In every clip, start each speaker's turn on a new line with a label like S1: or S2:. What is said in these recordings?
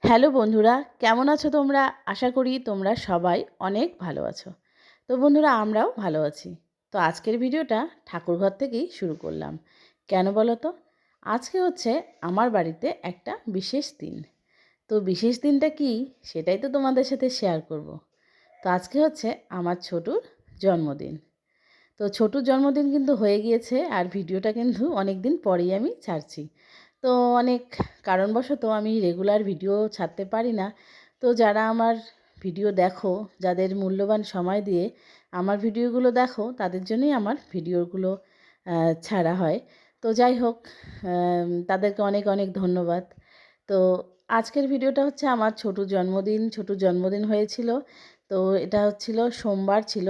S1: Hello বন্ধুরা, কেমন আছো তোমরা? আশা করি তোমরা সবাই অনেক ভালো আছো। তো বন্ধুরা, আমরাও ভালো আছি। তো আজকের ভিডিওটা ঠাকুরঘর থেকেই শুরু করলাম। কেন বলো তো? আজকে হচ্ছে আমার বাড়িতে একটা বিশেষ দিন। তো বিশেষ দিনটা কি সেটাই তো তোমাদের সাথে শেয়ার করব। তো আজকে হচ্ছে আমার ছোটুর জন্মদিন। তো ছোটুর জন্মদিন কিন্তু হয়ে গিয়েছে, আর ভিডিওটা কিন্তু অনেক দিন পরেই আমি ছাড়ছি। তো অনেক কারণবশত আমি রেগুলার ভিডিও ছাড়তে পারি না। তো যারা আমার ভিডিও দেখো, যাদের মূল্যবান সময় দিয়ে আমার ভিডিওগুলো দেখো, তাদের জন্যই আমার ভিডিওগুলো ছাড়া হয়। তো যাই হোক, তাদেরকে অনেক অনেক ধন্যবাদ। তো আজকের ভিডিওটা হচ্ছে আমার ছোটুর জন্মদিন। ছোটুর জন্মদিন হয়েছিল, তো এটা হচ্ছিল সোমবার ছিল,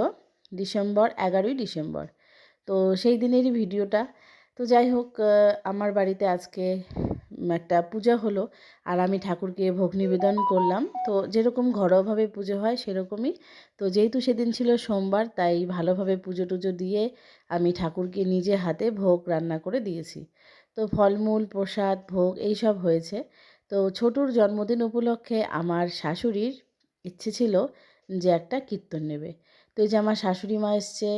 S1: ডিসেম্বর 11ই ডিসেম্বর। তো সেই দিনেরই ভিডিওটা। তো যাই হোক, আমার বাড়িতে আজকে একটা পূজা হলো, আর আমি ঠাকুরকে ভোগ নিবেদন করলাম। তো যেরকম ঘরোয়াভাবে পুজো হয় সেরকমই। তো যেহেতু সেদিন ছিল সোমবার, তাই ভালোভাবে পুজো টুজো দিয়ে আমি ঠাকুরকে নিজে হাতে ভোগ রান্না করে দিয়েছি। তো ফলমূল, প্রসাদ, ভোগ এই সব হয়েছে। তো ছোটুর জন্মদিন উপলক্ষে আমার শাশুড়ির ইচ্ছে ছিল যে একটা কীর্তন নেবে। তো এই যে আমার শাশুড়ি মা এসছে,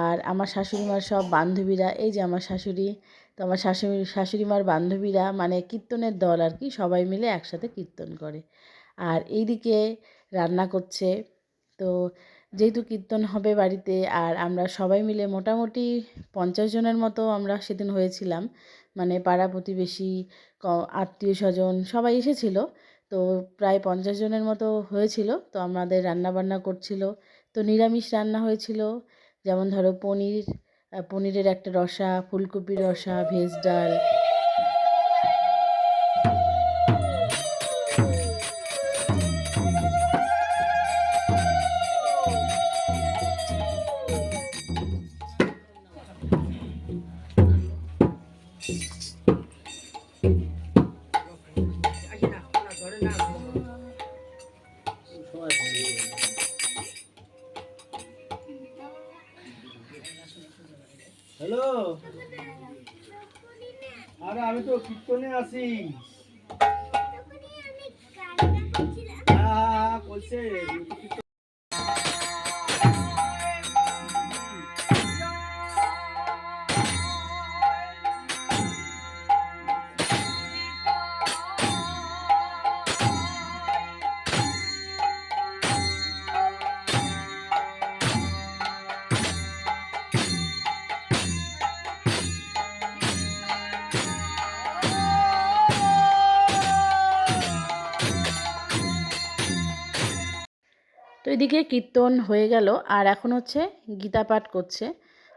S1: আর আমার শাশুড়ি মার সব বান্ধবীরা, এই যে আমার শাশুড়ি, তো আমার শাশুড়ি মার বান্ধবীরা মানে কীর্তনের দল আর কি, সবাই মিলে একসাথে কীর্তন করে। আর এইদিকে রান্না করছে। তো যেহেতু কীর্তন হবে বাড়িতে, আর আমরা সবাই মিলে মোটামুটি 50 জনের মতো আমরা সেদিন হয়েছিলাম। মানে পাড়া প্রতিবেশী, আত্মীয় স্বজন সবাই এসেছিল। তো প্রায় 50 জনের মতো হয়েছিল। তো আমাদের রান্নাবান্না করছিল। তো নিরামিষ রান্না হয়েছিল, যেমন ধরো পনির, পনিরের একটা রসা, ফুলকপির রসা, ভেজ ডাল।
S2: হ্যালো, আরে আমি তো কীর্তনে আছি। হ্যাঁ বলছে
S1: তো এদিকে কীর্তন হয়ে গেল, আর এখন হচ্ছে গীতা পাঠ করছে।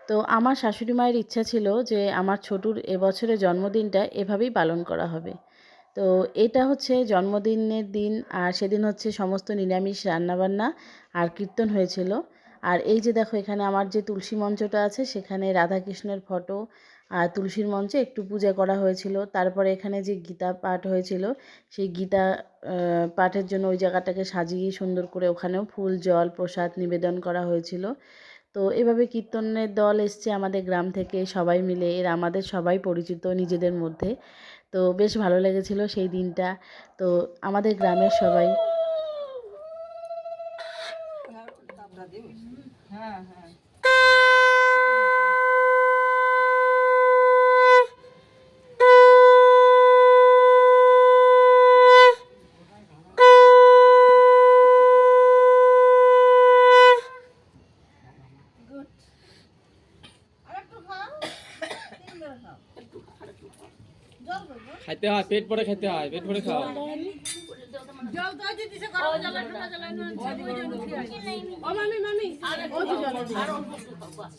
S1: তো আমার শাশুড়ি মায়ের ইচ্ছা ছিল যে আমার ছোটুর এবছরের জন্মদিনটা এভাবেই পালন করা হবে। তো এটা হচ্ছে জন্মদিনের দিন, আর সেদিন হচ্ছে সমস্ত নিরামিষ রান্নাবান্না আর কীর্তন হয়েছিল। আর এই যে দেখো, এখানে আমার যে তুলসী মঞ্চটা আছে, সেখানে রাধাকৃষ্ণের ফটো, আর তুলসীর মঞ্চে একটু পূজা করা হয়েছিল। তারপরে এখানে যে গীতা পাঠ হয়েছিল, সেই গীতা পাঠের জন্য ওই জায়গাটাকে সাজিয়ে সুন্দর করে ওখানেও ফুল, জল, প্রসাদ নিবেদন করা হয়েছিল। তো এভাবে কীর্তনের দল এসছে আমাদের গ্রাম থেকে সবাই মিলে, এরা আমাদের সবাই পরিচিত নিজেদের মধ্যে। তো বেশ ভালো লেগেছিল সেই দিনটা। তো আমাদের গ্রামের সবাই,
S2: হ্যাঁ হ্যাঁ খাইতে হয়, পেট ভরে খেতে হয়, পেট ভরে খাও।
S3: জল তো দিতে সে করো জল ঠান্ডা জল আনো ও মামি মামি ও যে জল আর অল্প একটু খাও বাস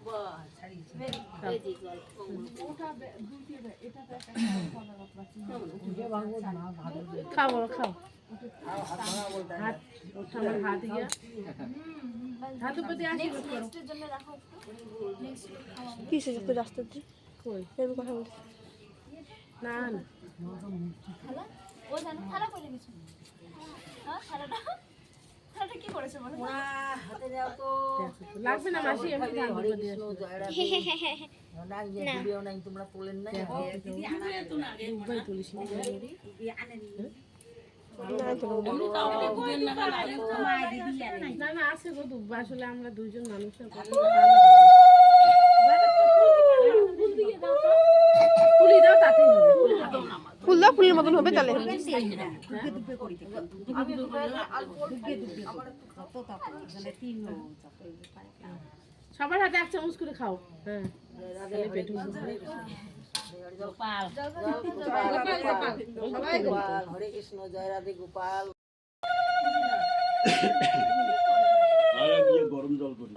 S3: বাস এই যে জল ওটা দুটি এটা তো একটা খাও খাও হাত ওটা আমার হাত গিয়া হাত উপরে আসি নেক্সটের জন্য রাখো একটু নেক্সট খাওয়া কিসে একটু রাস্তা দি কই এর কথা বলছি না না খালা ও জানো খালা কইলে কিছু হ্যাঁ খালাটা খালাটা কি করেছে বলো হাতে দাও তো লাগবে না মাসি এমনি ধান দিয়ে না না আছে গো দুব্বা, আসলে আমরা দুইজন মানুষের ফুলি দাও তাতেই হবে।
S4: ফুল দাও, ফুলের মতন হবে তাহলে।
S3: সবার হাতে এক চামচ করে খাও। হ্যাঁ তাহলে পেট ভরবে।
S5: হরে কৃষ্ণ, জয় রাধে গোপাল।
S6: আর গিয়ে গরম জল করি।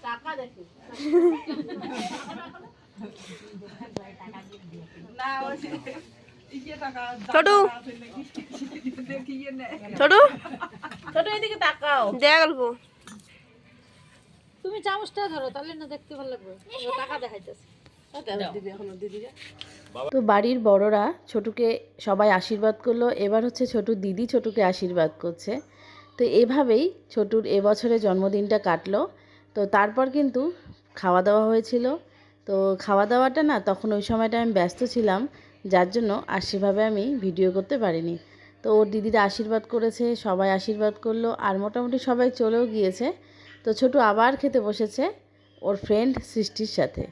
S3: টাকা দেখে
S4: ছোট ছোট
S3: ছোট এদিকে তাকাও।
S4: দেখা গেল গো।
S3: তুমি চামচটা ধরো তাহলে না দেখতে ভালো লাগবে। টাকা দেখাইতেছে দিদি, এখনো দিদিরা
S1: তো বাড়ির বড়রা ছোটুকে সবাই আশীর্বাদ করলো, এবার হচ্ছে ছোটুর দিদি ছোটুকে আশীর্বাদ করছে। তো এভাবেই ছোটুর এবছরের জন্মদিনটা কাটলো। তো তারপর কিন্তু খাওয়া দাওয়া হয়েছিল। তো খাওয়া দাওয়াটা না তখন ওই সময়টা আমি ব্যস্ত ছিলাম, যার জন্য আর সেভাবে আমি ভিডিও করতে পারিনি। তো ওর দিদিরা আশীর্বাদ করেছে, সবাই আশীর্বাদ করলো, আর মোটামুটি সবাই চলেও গিয়েছে। তো ছোটু আবার খেতে বসেছে ওর ফ্রেন্ড সৃষ্টির সাথে।